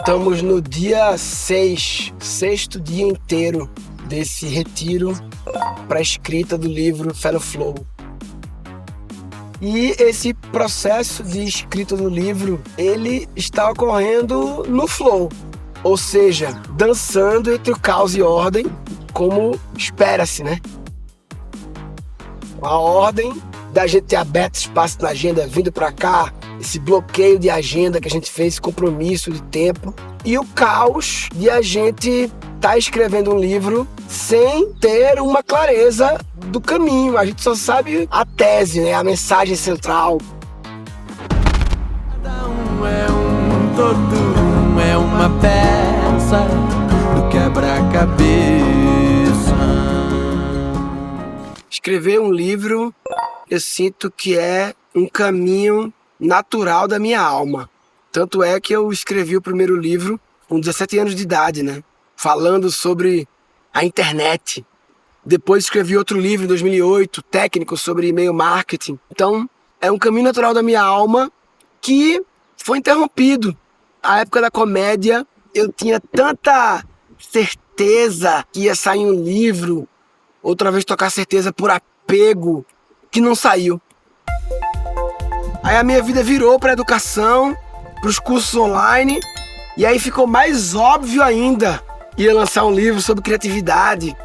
Estamos no dia 6, sexto dia inteiro desse retiro para a escrita do livro Fé no Flow. E esse processo de escrita do livro, ele está ocorrendo no flow, ou seja, dançando entre o caos e ordem, como espera-se, né? A ordem da gente ter aberto espaço na agenda, vindo para cá, esse bloqueio de agenda que a gente fez, esse compromisso de tempo, e o caos de a gente estar escrevendo um livro sem ter uma clareza do caminho. A gente só sabe a tese, né? A mensagem central. Cada um é um todo, um é uma peça do quebra-cabeça. Escrever um livro, eu sinto que é um caminho natural da minha alma. Tanto é que eu escrevi o primeiro livro com 17 anos de idade, né? Falando sobre a internet. Depois escrevi outro livro em 2008, técnico sobre e-mail marketing. Então, é um caminho natural da minha alma que foi interrompido. A época da comédia, eu tinha tanta certeza que ia sair um livro, outra vez tocar certeza por apego, que não saiu. Aí a minha vida virou para a educação, para os cursos online, e aí ficou mais óbvio ainda ia lançar um livro sobre criatividade.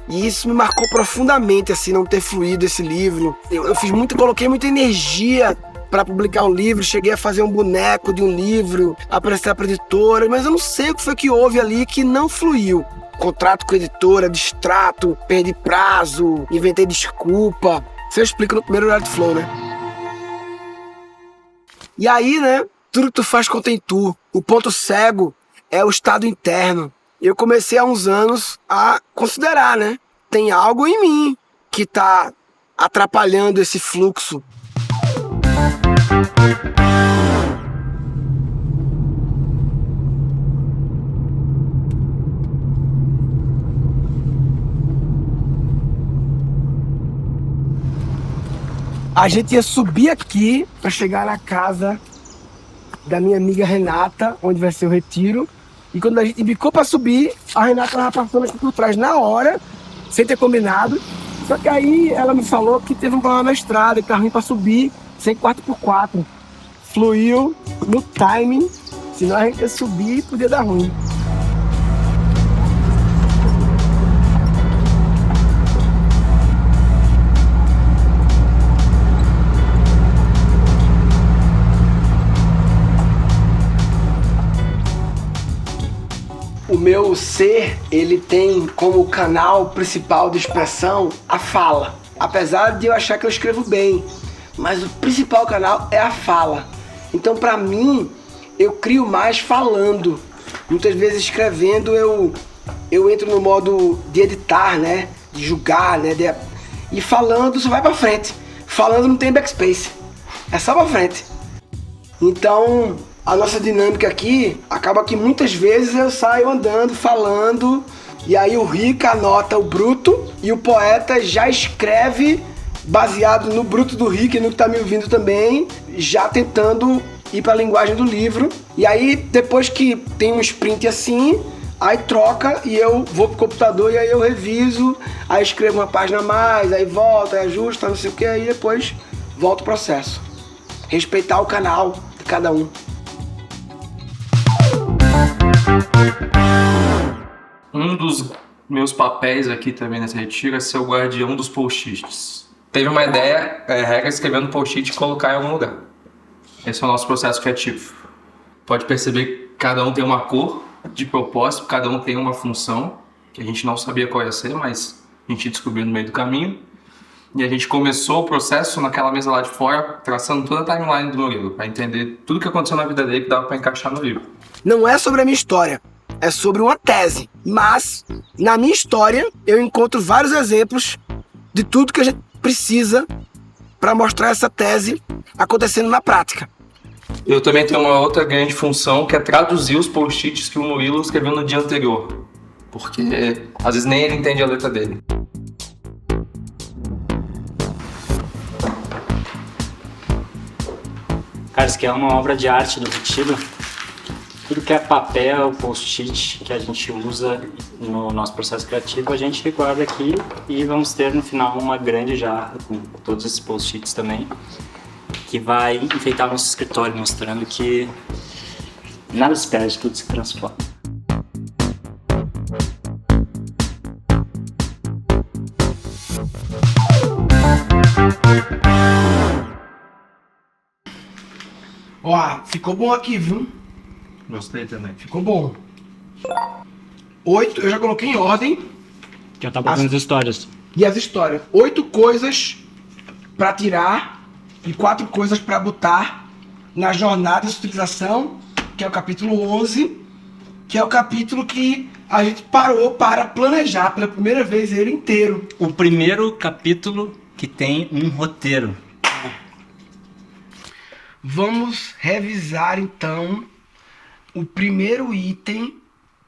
E isso me marcou profundamente, assim, não ter fluído esse livro. Eu coloquei muita energia para publicar um livro, cheguei a fazer um boneco de um livro, apresentar para a editora, mas eu não sei o que foi que houve ali que não fluiu. Contrato com a editora, distrato, perdi prazo, inventei desculpa. Isso eu explico no primeiro horário do Flow, né? E aí, né, tudo que tu faz contém tu. O ponto cego é o estado interno. Eu comecei há uns anos a considerar, né? Tem algo em mim que tá atrapalhando esse fluxo. A gente ia subir aqui para chegar na casa da minha amiga Renata, onde vai ser o retiro. E quando a gente bicou para subir, a Renata estava passando aqui por trás na hora, sem ter combinado. Só que aí ela me falou que teve um problema na estrada, que tá ruim para subir, sem 4x4. Fluiu no timing, senão a gente ia subir e podia dar ruim. O meu ser, ele tem como canal principal de expressão a fala. Apesar de eu achar que eu escrevo bem, mas o principal canal é a fala. Então, para mim, eu crio mais falando. Muitas vezes escrevendo eu entro no modo de editar, né? De julgar, né? E falando só vai para frente. Falando não tem backspace, é só para frente. Então, a nossa dinâmica aqui acaba que muitas vezes eu saio andando, falando, e aí o Rica anota o bruto e o poeta já escreve baseado no bruto do Rica e no que tá me ouvindo também, já tentando ir para a linguagem do livro. E aí depois que tem um sprint assim, aí troca e eu vou pro computador e aí eu reviso, aí escrevo uma página a mais, aí volta, aí ajusta, não sei o que, aí depois volta o processo. Respeitar o canal de cada um. Um dos meus papéis aqui também nesse retiro é ser o guardião dos post-its. Teve uma ideia, regra, escrever no post-it e colocar em algum lugar. Esse é o nosso processo criativo. Pode perceber que cada um tem uma cor de propósito, cada um tem uma função, que a gente não sabia qual ia ser, mas a gente descobriu no meio do caminho. E a gente começou o processo naquela mesa lá de fora, traçando toda a timeline do Murilo, para entender tudo que aconteceu na vida dele que dava para encaixar no livro. Não é sobre a minha história, é sobre uma tese. Mas, na minha história, eu encontro vários exemplos de tudo que a gente precisa para mostrar essa tese acontecendo na prática. Eu também tenho uma outra grande função, que é traduzir os post-its que o Murilo escreveu no dia anterior. Porque, às vezes, nem ele entende a letra dele. Cara, isso aqui é uma obra de arte do retiro. tudo que é papel, post-it que a gente usa no nosso processo criativo, a gente guarda aqui e vamos ter no final uma grande jarra com todos esses post-its também, que vai enfeitar nosso escritório, mostrando que nada se perde, tudo se transforma. Ó, ficou bom aqui, viu? Gostei também. Ficou bom. 8, eu já coloquei em ordem. Já tá botando as histórias. E as histórias. 8 coisas pra tirar e 4 coisas pra botar na jornada de utilização, que é o capítulo 11, que é o capítulo que a gente parou para planejar pela primeira vez ele inteiro. O primeiro capítulo que tem um roteiro. Vamos revisar então o primeiro item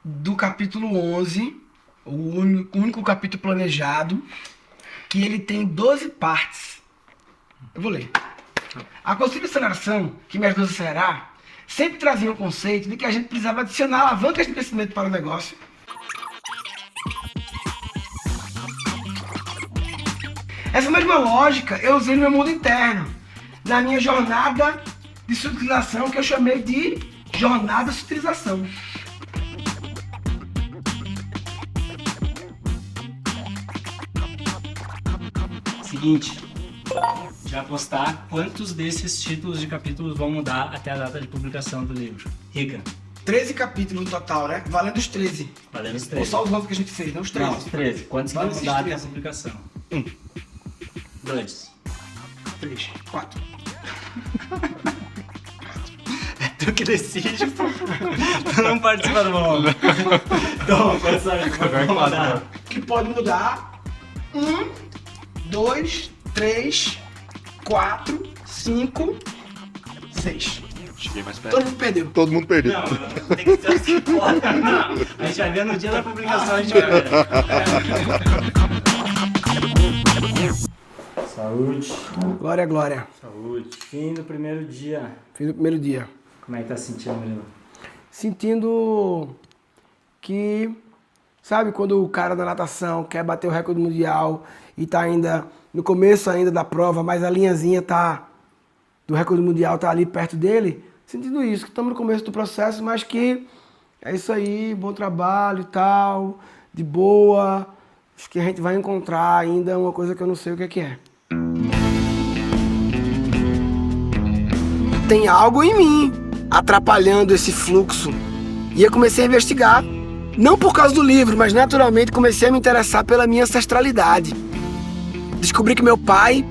do capítulo 11, o único capítulo planejado, que ele tem 12 partes. Eu vou ler. A conceito de aceleração, que me ajudou a acelerar, sempre trazia o conceito de que a gente precisava adicionar alavancas de crescimento para o negócio. Essa mesma lógica eu usei no meu mundo interno, na minha jornada de sutilização, que eu chamei de jornada de sutilização. Seguinte, já postar quantos desses títulos de capítulos vão mudar até a data de publicação do livro. Rica. 13 capítulos no total, né? Valendo os 13. Valendo os Ou 13. só os 9 que a gente fez, não os 13. Não, os 13. Quantos que vão Vale mudar até a esses 13. publicação? 2. 3, 4. Tu que decide, pô. Tu não participa do mundo. Então, pode mudar. Que pode mudar 1, 2, 3, 4, 5, 6. Cheguei mais perto. Todo mundo perdeu. Todo mundo perdeu. Não, tem que ser assim, foda. Não. A gente vai ver no dia da publicação, a gente vai ver. Saúde. Glória, glória. Saúde. Fim do primeiro dia. Fim do primeiro dia. Como é que tá sentindo, Murilo? Sentindo que, sabe, quando o cara da natação quer bater o recorde mundial e tá ainda no começo ainda da prova, mas a linhazinha tá do recorde mundial tá ali perto dele, sentindo isso, que estamos no começo do processo, mas que é isso aí, bom trabalho e tal, de boa. Acho que a gente vai encontrar ainda uma coisa que eu não sei o que é. Tem algo em mim atrapalhando esse fluxo. E eu comecei a investigar. Não por causa do livro, mas naturalmente comecei a me interessar pela minha ancestralidade. Descobri que o meu pai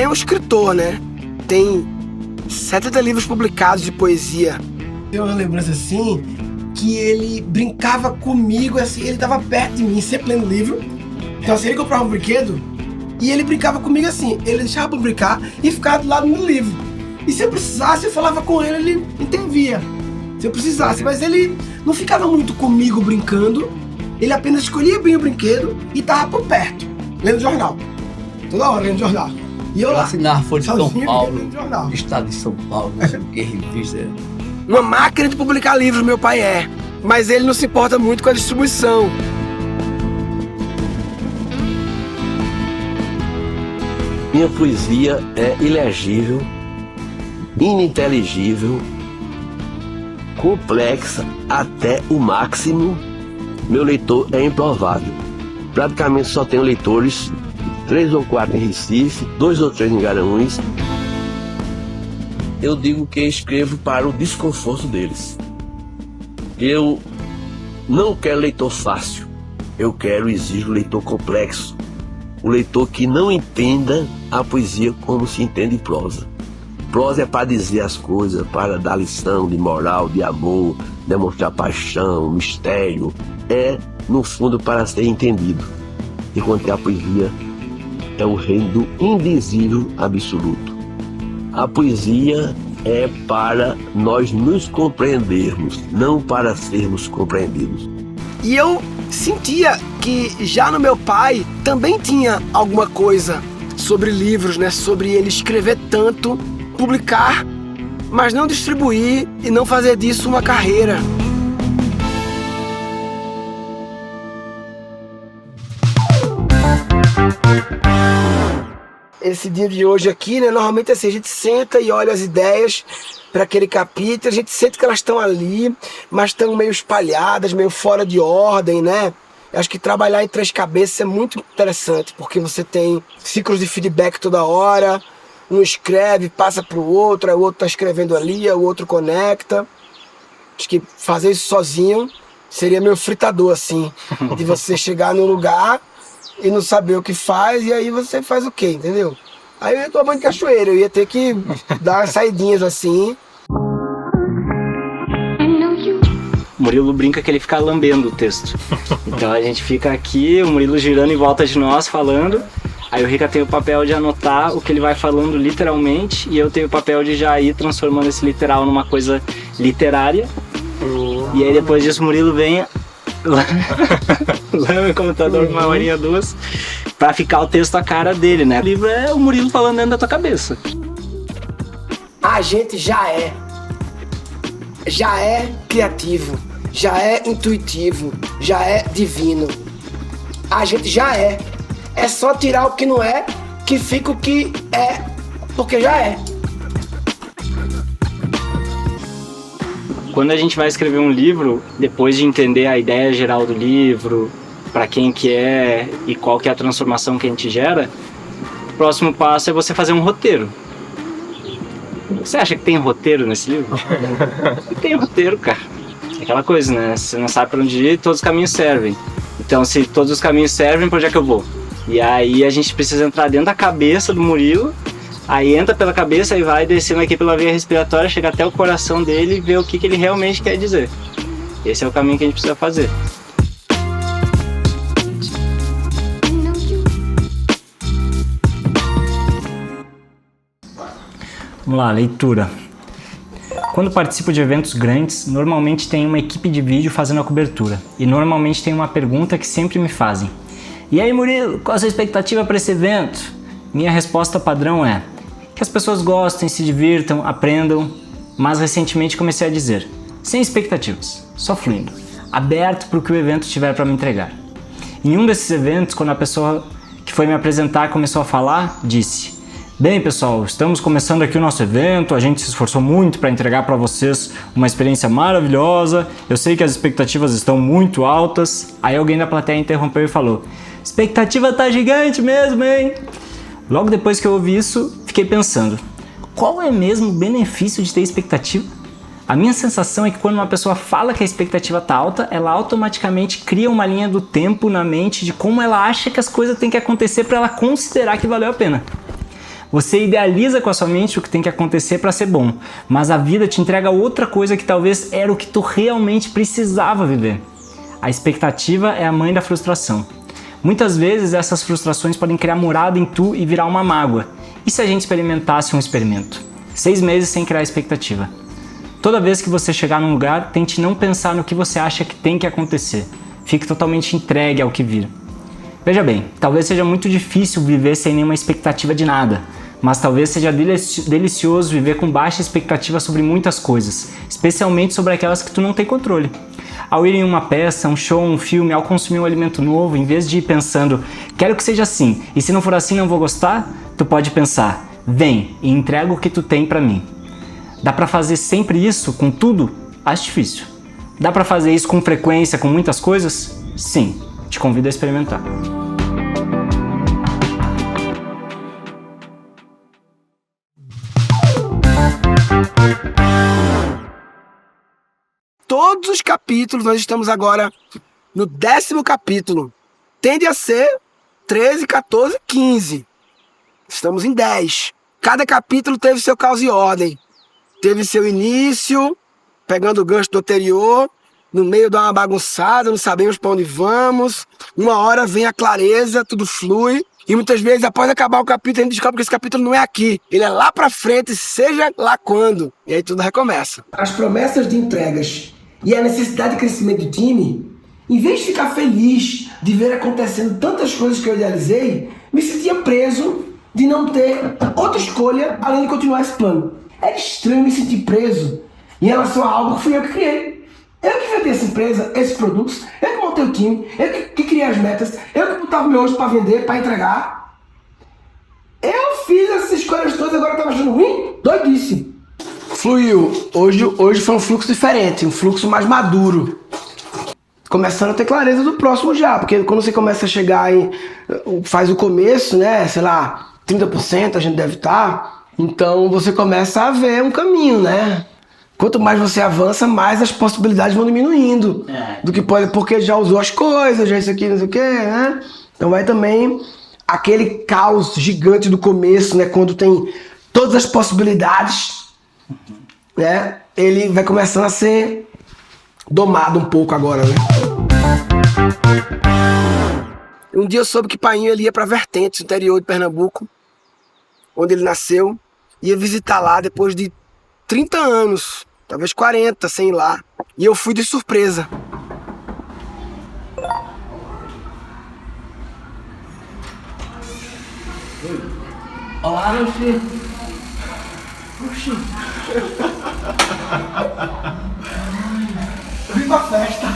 é um escritor, né? Tem 70 livros publicados de poesia. Tem uma lembrança assim, que ele brincava comigo, assim, ele estava perto de mim, sempre lendo livro. Então assim, ele comprava um brinquedo e ele brincava comigo assim, ele deixava pra brincar e ficava do lado do livro. E se eu precisasse, eu falava com ele, ele intervia. Se eu precisasse, mas ele não ficava muito comigo brincando, ele apenas escolhia bem o brinquedo e tava por perto, lendo jornal. Toda hora lendo jornal. E eu lá, assinar a Folha de São sozinho, Paulo, lendo jornal. Estado de São Paulo, não sei o que, revista. Uma máquina de publicar livros meu pai é, mas ele não se importa muito com a distribuição. Minha poesia é ilegível, ininteligível, complexa até o máximo. Meu leitor é improvável. Praticamente só tenho leitores, 3 ou 4 em Recife, 2 ou 3 em Garanhuns. Eu digo que escrevo para o desconforto deles. Eu não quero leitor fácil, eu quero e exijo leitor complexo. O leitor que não entenda a poesia como se entende prosa. Prosa é para dizer as coisas, para dar lição de moral, de amor, demonstrar paixão, mistério. É, no fundo, para ser entendido. Enquanto a poesia é o reino do indizível absoluto. A poesia é para nós nos compreendermos, não para sermos compreendidos. E eu sentia que já no meu pai também tinha alguma coisa sobre livros, né? Sobre ele escrever tanto, publicar mas não distribuir e não fazer disso uma carreira. Esse dia de hoje aqui, né, normalmente assim, a gente senta e olha as ideias para aquele capítulo, a gente sente que elas estão ali, mas estão meio espalhadas, meio fora de ordem, né? Eu acho que trabalhar em 3 cabeças é muito interessante, porque você tem ciclos de feedback toda hora, um escreve, passa para o outro, aí o outro está escrevendo ali, aí o outro conecta. Acho que fazer isso sozinho seria meio fritador, assim, de você chegar num lugar e não saber o que faz, e aí você faz o quê, entendeu? Aí eu ia tomar banho de cachoeira, eu ia ter que dar umas saidinhas assim. O Murilo brinca que ele fica lambendo o texto. Então a gente fica aqui, o Murilo girando em volta de nós, falando. Aí o Rica tem o papel de anotar o que ele vai falando literalmente, e eu tenho o papel de já ir transformando esse literal numa coisa literária. E aí depois disso o Murilo vem lá no computador uma horinha, 2, pra ficar o texto a cara dele, né? O livro é o Murilo falando dentro da tua cabeça. A gente já é criativo, já é intuitivo, já é divino. A gente já é. É só tirar o que não é, que fica o que é, porque já é. Quando a gente vai escrever um livro, depois de entender a ideia geral do livro, para quem que é e qual que é a transformação que a gente gera, o próximo passo é você fazer um roteiro. Você acha que tem roteiro nesse livro? Não tem roteiro, cara. É aquela coisa, né? Você não sabe para onde ir, todos os caminhos servem. Então, se todos os caminhos servem, para onde é que eu vou? E aí a gente precisa entrar dentro da cabeça do Murilo. Aí entra pela cabeça e vai descendo aqui pela via respiratória, chega até o coração dele e vê o que ele realmente quer dizer. Esse é o caminho que a gente precisa fazer. Vamos lá, leitura. Quando participo de eventos grandes, normalmente tem uma equipe de vídeo fazendo a cobertura. E normalmente tem uma pergunta que sempre me fazem. E aí, Murilo, qual a sua expectativa para esse evento? Minha resposta padrão é que as pessoas gostem, se divirtam, aprendam, mas recentemente comecei a dizer, sem expectativas, só fluindo, aberto para o que o evento tiver para me entregar. Em um desses eventos, quando a pessoa que foi me apresentar começou a falar, disse: bem pessoal, estamos começando aqui o nosso evento, a gente se esforçou muito para entregar para vocês uma experiência maravilhosa, eu sei que as expectativas estão muito altas. Aí alguém da plateia interrompeu e falou: expectativa tá gigante mesmo, hein? Logo depois que eu ouvi isso, fiquei pensando, qual é mesmo o benefício de ter expectativa? A minha sensação é que quando uma pessoa fala que a expectativa tá alta, ela automaticamente cria uma linha do tempo na mente de como ela acha que as coisas têm que acontecer para ela considerar que valeu a pena. Você idealiza com a sua mente o que tem que acontecer para ser bom, mas a vida te entrega outra coisa que talvez era o que tu realmente precisava viver. A expectativa é a mãe da frustração. Muitas vezes essas frustrações podem criar morada em tu e virar uma mágoa. E se a gente experimentasse um experimento? 6 meses sem criar expectativa. Toda vez que você chegar num lugar, tente não pensar no que você acha que tem que acontecer. Fique totalmente entregue ao que vir. Veja bem, talvez seja muito difícil viver sem nenhuma expectativa de nada, mas talvez seja delicioso viver com baixa expectativa sobre muitas coisas, especialmente sobre aquelas que tu não tem controle. Ao ir em uma peça, um show, um filme, ao consumir um alimento novo, em vez de ir pensando, quero que seja assim, e se não for assim não vou gostar, tu pode pensar, vem e entrega o que tu tem pra mim. Dá pra fazer sempre isso com tudo? Acho difícil. Dá pra fazer isso com frequência, com muitas coisas? Sim, te convido a experimentar. Todos os capítulos, nós estamos agora no 10º capítulo. Tende a ser 13, 14, 15. Estamos em 10. Cada capítulo teve seu causa e ordem. Teve seu início, pegando o gancho do anterior. No meio dá uma bagunçada, não sabemos para onde vamos. Uma hora vem a clareza, tudo flui. E muitas vezes, após acabar o capítulo, a gente descobre que esse capítulo não é aqui. Ele é lá pra frente, seja lá quando. E aí tudo recomeça. As promessas de entregas e a necessidade de crescimento do time, em vez de ficar feliz de ver acontecendo tantas coisas que eu idealizei, me sentia preso de não ter outra escolha além de continuar esse plano. É estranho me sentir preso em relação a algo que fui eu que criei. Eu que inventei essa empresa, esses produtos, eu que montei o time, eu que criei as metas, eu que botava o meu hoje para vender, para entregar. Eu fiz essas escolhas todas, agora eu tava achando ruim? Doidice. Fluiu. Hoje foi um fluxo diferente, um fluxo mais maduro. Começando a ter clareza do próximo já, porque quando você começa a chegar em... faz o começo, né, sei lá, 30% a gente deve estar, então você começa a ver um caminho, né? Quanto mais você avança, mais as possibilidades vão diminuindo. Do que pode, porque já usou as coisas, já isso aqui, não sei o que, né? Então vai também aquele caos gigante do começo, né? Quando tem todas as possibilidades, né? Ele vai começando a ser domado um pouco agora, né? Um dia eu soube que Painho ele ia para Vertentes, interior de Pernambuco, onde ele nasceu. Ia visitar lá depois de 30 anos, talvez 40, sem ir lá. E eu fui de surpresa. Olá, meu filho. Oxi. Vim pra festa.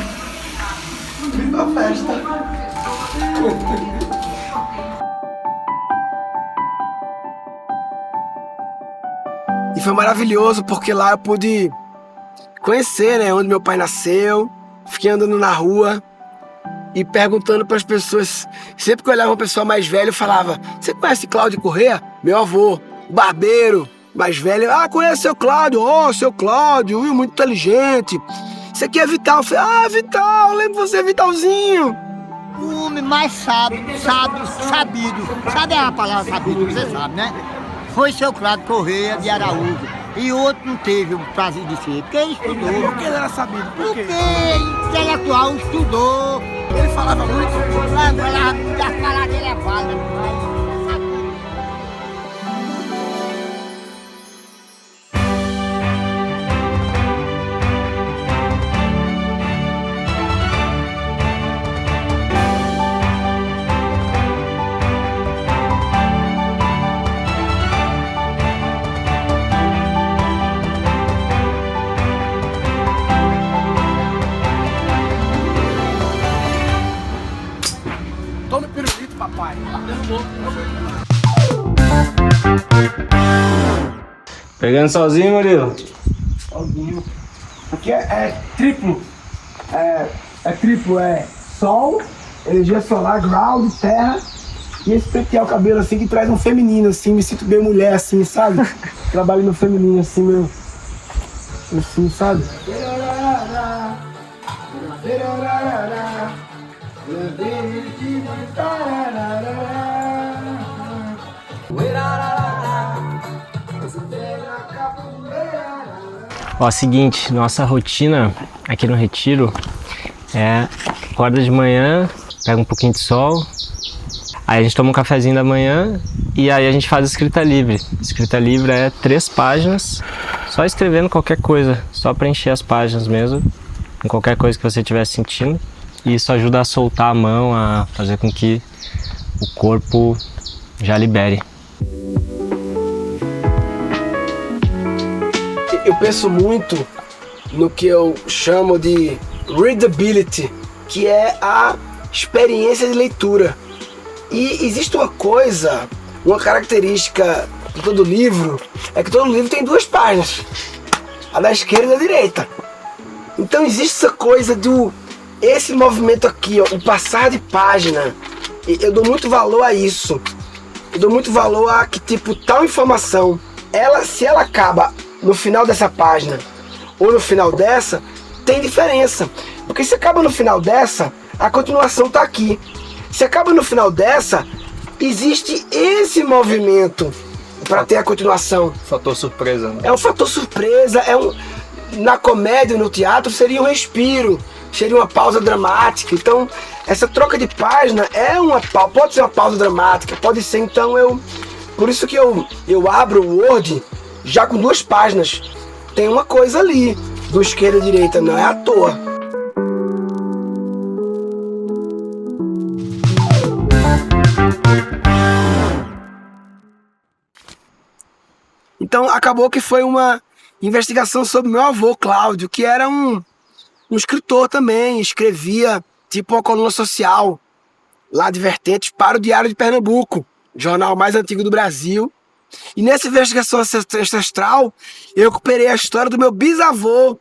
Vim pra festa. E foi maravilhoso porque lá eu pude conhecer, né, onde meu pai nasceu. Fiquei andando na rua e perguntando para as pessoas. Sempre que eu olhava uma pessoa mais velha, eu falava: você conhece Cláudio Corrêa? Meu avô, o barbeiro mais velho. Ah, conhece seu Cláudio? Oh, seu Cláudio, muito inteligente. Isso aqui é Vital. Eu falei: ah, Vital, lembro de você, Vitalzinho. O homem mais sabido. Sabe a palavra sabido, você sabe, né? Foi seu Cláudio Corrêa de Araújo. E outro não teve o prazer de ser, porque ele estudou. Por que ele era sabido? Por quê? Porque intelectual estudou. Ele falava muito? Falava muito, as palavras dele é válida, mas sabido. Toma pirulito, papai. Pegando sozinho, Murilo? Sozinho. Aqui é triplo. É triplo, é sol, energia solar, ground, terra. E esse pentear o cabelo assim que traz um feminino, assim, me sinto bem mulher, assim, sabe? Trabalho no feminino, assim, meu. Assim, sabe? Ó, seguinte, nossa rotina aqui no Retiro é acorda de manhã, pega um pouquinho de sol, aí a gente toma um cafezinho da manhã e aí a gente faz escrita livre. Escrita livre é 3 páginas, só escrevendo qualquer coisa, só preencher as páginas mesmo, com qualquer coisa que você estiver sentindo. E isso ajuda a soltar a mão, a fazer com que o corpo já libere. Eu penso muito no que eu chamo de readability, que é a experiência de leitura. E existe uma coisa, uma característica de todo livro, é que todo livro tem 2 páginas, a da esquerda e da direita. Então existe essa coisa do esse movimento aqui, ó, o passar de página. Eu dou muito valor a isso. Eu dou muito valor a que tipo tal informação, se ela acaba no final dessa página ou no final dessa, tem diferença. Porque se acaba no final dessa, a continuação tá aqui. Se acaba no final dessa, existe esse movimento para ter a continuação. Fator surpresa, né? É um fator surpresa, na comédia, no teatro, seria um respiro, seria uma pausa dramática. Então, essa troca de página pode ser uma pausa dramática, pode ser, então por isso que eu abro o Word já com 2 páginas. Tem uma coisa ali, do esquerda e direita, não é à toa. Então Então acabou que foi uma investigação sobre meu avô, Cláudio, que era um escritor também, escrevia tipo uma coluna social lá de Vertentes para o Diário de Pernambuco, jornal mais antigo do Brasil. E nessa investigação ancestral, eu recuperei a história do meu bisavô.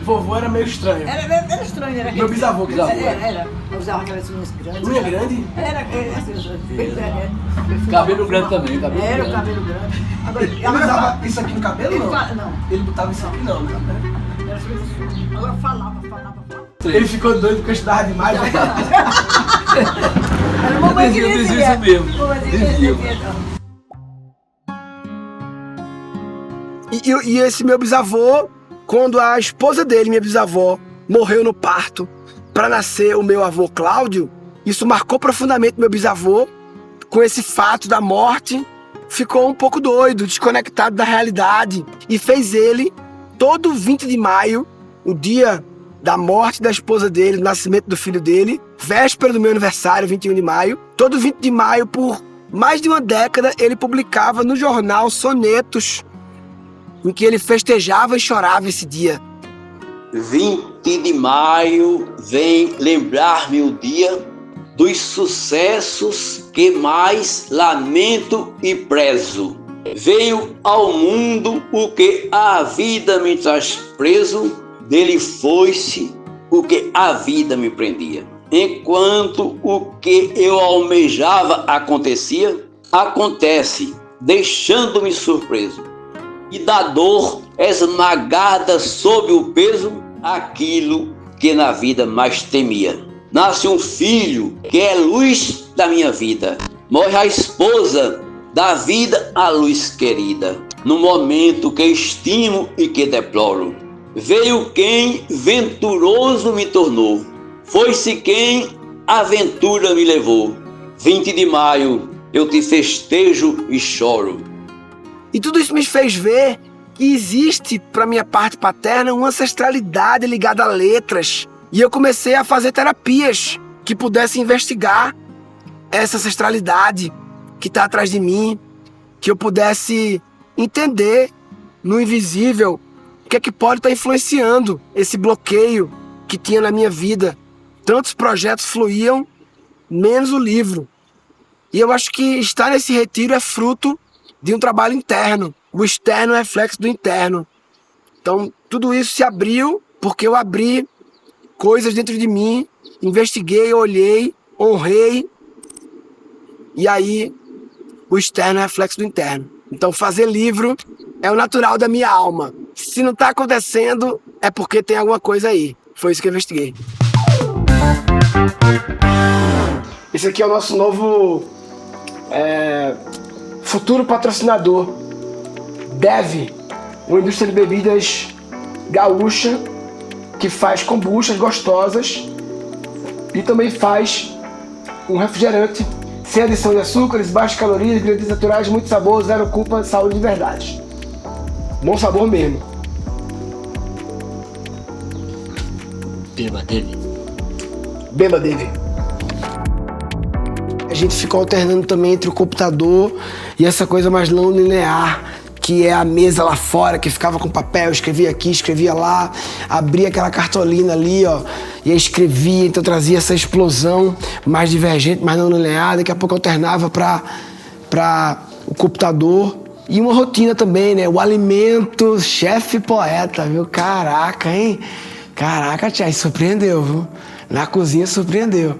Vovô era meio estranho. Era estranho, era Meu bisavô, Era. Usava a cabeça grande. Unha grande? Era assim, bem grande. Cabelo grande também, cabelo Era o grande. cabelo grande. Agora, Ele usava isso aqui no cabelo, não? Não. Ele botava isso aqui, não. Era assim. Agora falava. Ele ficou doido porque eu estudava demais. Né? Era uma mãe que Dizia isso mesmo. E esse meu bisavô, quando a esposa dele, minha bisavó, morreu no parto para nascer o meu avô Cláudio, isso marcou profundamente meu bisavô. Com esse fato da morte, ficou um pouco doido, desconectado da realidade, e fez ele, todo 20 de maio, o dia da morte da esposa dele, do nascimento do filho dele, véspera do meu aniversário, 21 de maio, todo 20 de maio, por mais de uma década, ele publicava no jornal sonetos em que ele festejava e chorava esse dia. 20 de maio vem lembrar-me o dia dos sucessos que mais lamento e prezo. Veio ao mundo o que a vida me traz preso, dele foi-se o que a vida me prendia. Enquanto o que eu almejava acontecia, acontece, deixando-me surpreso. E da dor esmagada sob o peso, aquilo que na vida mais temia. Nasce um filho que é luz da minha vida. Morre a esposa, da vida a luz querida. No momento que estimo e que deploro, veio quem venturoso me tornou. Foi-se quem a ventura me levou. 20 de maio, eu te festejo e choro. E tudo isso me fez ver que existe, para minha parte paterna, uma ancestralidade ligada a letras. E eu comecei a fazer terapias que pudessem investigar essa ancestralidade que está atrás de mim, que eu pudesse entender no invisível o que é que pode estar influenciando esse bloqueio que tinha na minha vida. Tantos projetos fluíam, menos o livro. E eu acho que estar nesse retiro é fruto de um trabalho interno. O externo é reflexo do interno. Então, tudo isso se abriu porque eu abri coisas dentro de mim, investiguei, olhei, honrei, e aí o externo é reflexo do interno. Então, fazer livro é o natural da minha alma. Se não está acontecendo, é porque tem alguma coisa aí. Foi isso que eu investiguei. Esse aqui é o nosso novo futuro patrocinador, Dev, uma indústria de bebidas gaúcha que faz kombuchas gostosas e também faz um refrigerante sem adição de açúcares, baixas calorias, ingredientes naturais, muito sabor, zero culpa, saúde de verdade. Bom sabor mesmo. Beba dele. Beba dele. A gente ficou alternando também entre o computador e essa coisa mais não linear, que é a mesa lá fora, que ficava com papel, escrevia aqui, escrevia lá, abria aquela cartolina ali, ó, e aí escrevia, então trazia essa explosão mais divergente, mais não linear, daqui a pouco alternava para o computador. E uma rotina também, né, o alimento, chefe poeta, viu, caraca, hein, caraca, tia, surpreendeu, viu, na cozinha surpreendeu.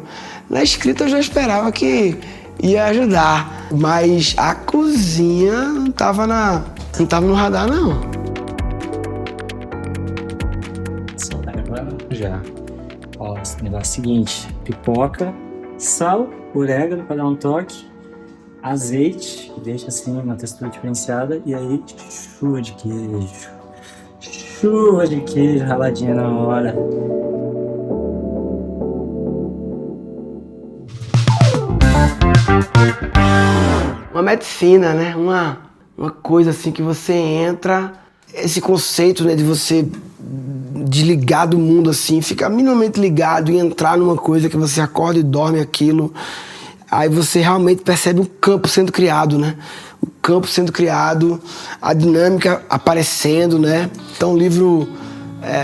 Na escrita eu já esperava que ia ajudar, mas a cozinha não tava no radar, não. Você tá gravando? Já. Ó, o negócio é o seguinte: pipoca, sal, orégano para dar um toque, azeite, que deixa assim uma textura diferenciada, e aí chuva de queijo. Chuva de queijo raladinha na hora. Uma medicina, né? Uma coisa assim que você entra, esse conceito, né, de você desligar do mundo assim, ficar minimamente ligado e entrar numa coisa que você acorda e dorme aquilo, aí você realmente percebe um campo sendo criado, né? O campo sendo criado, a dinâmica aparecendo, né? Então, um livro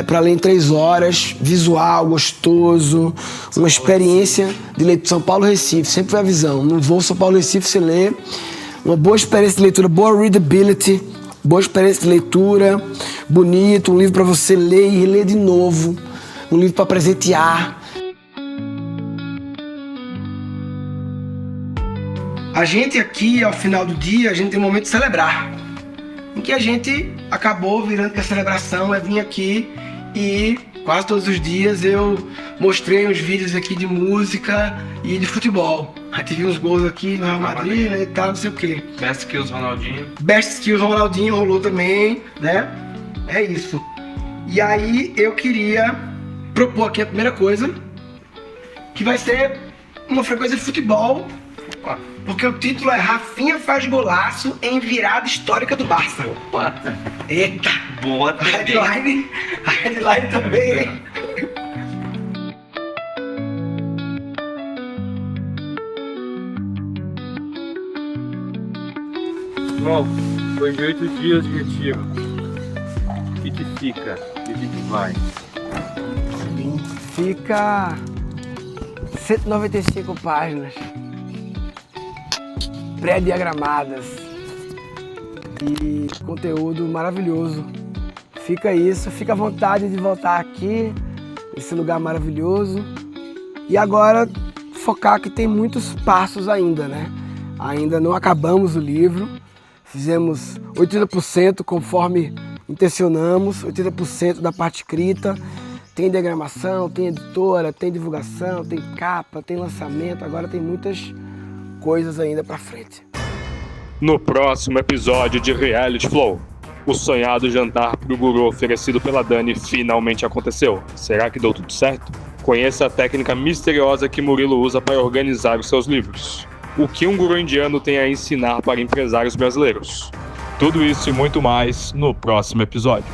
para ler em 3 horas, visual, gostoso, uma experiência de leitura. São Paulo, Recife, sempre foi a visão. Não vou São Paulo, Recife, você lê. Uma boa experiência de leitura, boa readability, boa experiência de leitura, bonito, um livro para você ler e ler de novo, um livro para presentear. A gente aqui, ao final do dia, a gente tem um momento de celebrar, em que a gente acabou virando que a celebração é vir aqui e quase todos os dias eu mostrei uns vídeos aqui de música e de futebol. Aí tive uns gols aqui no Real Madrid, né, e tal, não sei o quê. Best Skills Ronaldinho. Best Skills Ronaldinho rolou também, né? É isso. E aí eu queria propor aqui a primeira coisa, que vai ser uma frequência de futebol, porque o título é Rafinha faz golaço em virada histórica do Barça. Opa. Eita! Boa, A headline também, hein? Bom, foi 8 dias de retiro. O que fica? O que vai? Fica 195 páginas pré-diagramadas e conteúdo maravilhoso. Fica isso, fica à vontade de voltar aqui, nesse lugar maravilhoso. E agora focar que tem muitos passos ainda, né? Ainda não acabamos o livro. Fizemos 80% conforme intencionamos, 80% da parte escrita. Tem diagramação, tem editora, tem divulgação, tem capa, tem lançamento. Agora tem muitas coisas ainda pra frente. No próximo episódio de Reality Flow, o sonhado jantar pro guru oferecido pela Dani finalmente aconteceu. Será que deu tudo certo? Conheça a técnica misteriosa que Murilo usa para organizar os seus livros. O que um guru indiano tem a ensinar para empresários brasileiros. Tudo isso e muito mais no próximo episódio.